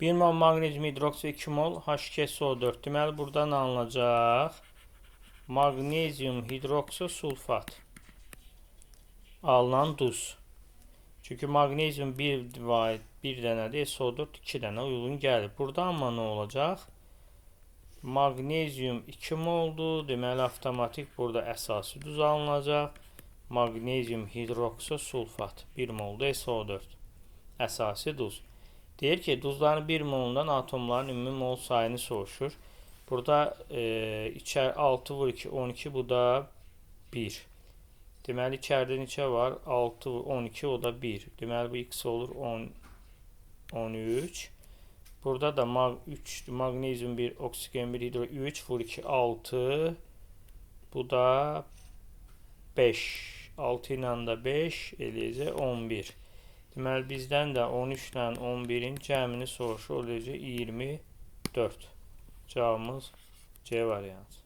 1 mol magnezyum hidroksid 2 mol H2SO4. Deməli buradan alınacaq magnezyum hidroksosulfat. Alınan duz. Çünki magnezyum 1 dənədir, SO4 2 dənə uyğun gəlir. Burada amma nə olacaq? Magnezyum 2 moldur. Deməli avtomatik burada əsası duz alınacaq. Magnezyum hidroksosulfat 1 moldur SO4. Əsasi duz. Deyir ki, duzların 1 molundan atomların ümumi mol sayını soruşur. Burada 6 vur 2, 12, bu da 1. Deməli, içəridə neçə var? 6 vur 12, o da 1. Deməli, bu x olur 13. Burada da magnezyum 1, oksigen 1, hidro 3 vur 2, 6. Bu da 5. 6 ilə də 5 eləyəcək 11. Deməli, bizdən də 13 ilə 11-in cəmini soruşur, olacaq 24. Cavabımız C variantı.